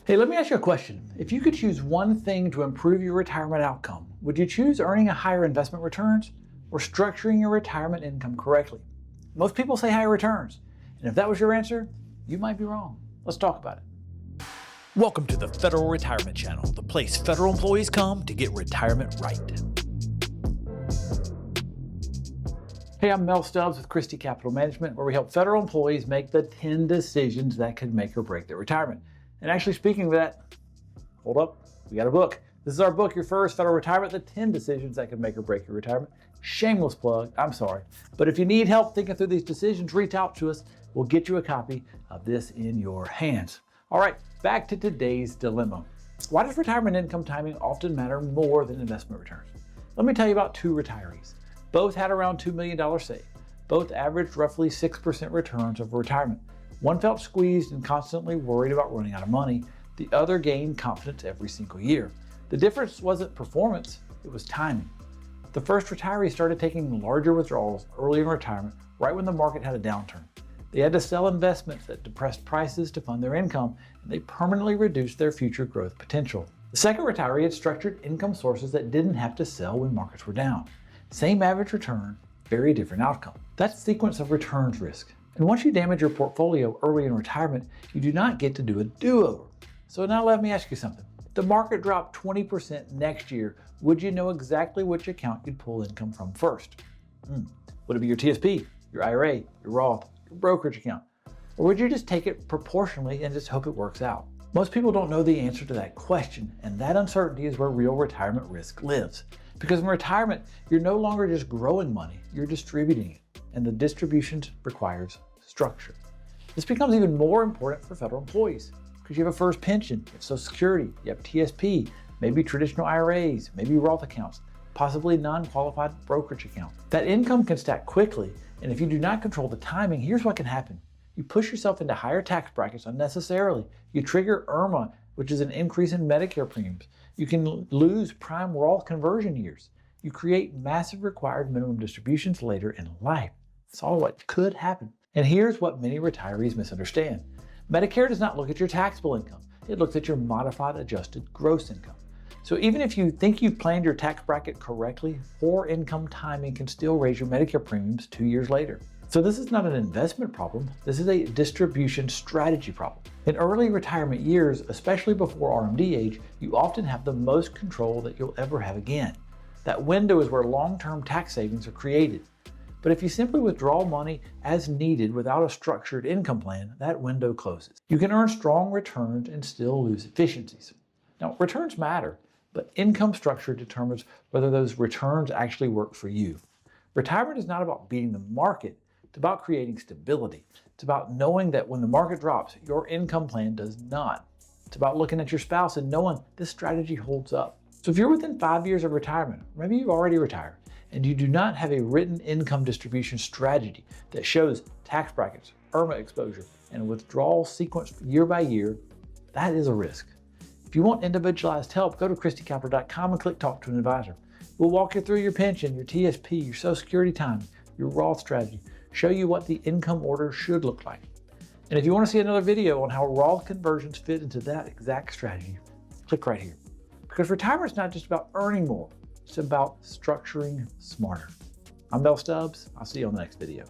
Hey, let me ask you a question. If you could choose one thing to improve your retirement outcome, would you choose earning a higher investment returns or structuring your retirement income correctly? Most people say higher returns, and if that was your answer, you might be wrong. Let's talk about it. Welcome to the Federal Retirement Channel, the place federal employees come to get retirement right. Hey, I'm Mel Stubbs with Christy Capital Management, where we help federal employees make the 10 decisions that could make or break their retirement. And actually, speaking of that, hold up, we got a book. This is our book, Your FERS Federal Retirement, the 10 decisions that could make or break your retirement. Shameless plug, I'm sorry. But if you need help thinking through these decisions, reach out to us. We'll get you a copy of this in your hands. All right, back to today's dilemma. Why does retirement income timing often matter more than investment returns? Let me tell you about two retirees. Both had around $2 million saved. Both averaged roughly 6% returns over retirement. One felt squeezed and constantly worried about running out of money. The other gained confidence every single year. The difference wasn't performance, it was timing. The first retiree started taking larger withdrawals early in retirement, right when the market had a downturn. They had to sell investments at depressed prices to fund their income, and they permanently reduced their future growth potential. The second retiree had structured income sources that didn't have to sell when markets were down. Same average return, very different outcome. That's sequence of returns risk. And once you damage your portfolio early in retirement, you do not get to do a do-over. So now let me ask you something. If the market dropped 20% next year, would you know exactly which account you'd pull income from first? Would it be your TSP, your IRA, your Roth, your brokerage account? Or would you just take it proportionally and just hope it works out? Most people don't know the answer to that question, and that uncertainty is where real retirement risk lives. Because in retirement, you're no longer just growing money, you're distributing it. And the distribution requires structure. This becomes even more important for federal employees because you have a FERS pension, you have Social Security, you have TSP, maybe traditional IRAs, maybe Roth accounts, possibly non-qualified brokerage accounts. That income can stack quickly, and if you do not control the timing, here's what can happen. You push yourself into higher tax brackets unnecessarily. You trigger IRMAA, which is an increase in Medicare premiums. You can lose prime Roth conversion years. You create massive required minimum distributions later in life. That's all what could happen. And here's what many retirees misunderstand. Medicare does not look at your taxable income. It looks at your modified adjusted gross income. So even if you think you've planned your tax bracket correctly, poor income timing can still raise your Medicare premiums 2 years later. So this is not an investment problem. This is a distribution strategy problem. In early retirement years, especially before RMD age, you often have the most control that you'll ever have again. That window is where long-term tax savings are created. But if you simply withdraw money as needed without a structured income plan, that window closes. You can earn strong returns and still lose efficiencies. Now, returns matter, but income structure determines whether those returns actually work for you. Retirement is not about beating the market, it's about creating stability. It's about knowing that when the market drops, your income plan does not. It's about looking at your spouse and knowing this strategy holds up. So if you're within 5 years of retirement, maybe you've already retired, and you do not have a written income distribution strategy that shows tax brackets, IRMAA exposure, and withdrawal sequence year by year, that is a risk. If you want individualized help, go to christycapital.com and click Talk to an Advisor. We'll walk you through your pension, your TSP, your Social Security timing, your Roth strategy, show you what the income order should look like. And if you want to see another video on how Roth conversions fit into that exact strategy, click right here. Because retirement is not just about earning more, it's about structuring smarter. I'm Mel Stubbs. I'll see you on the next video.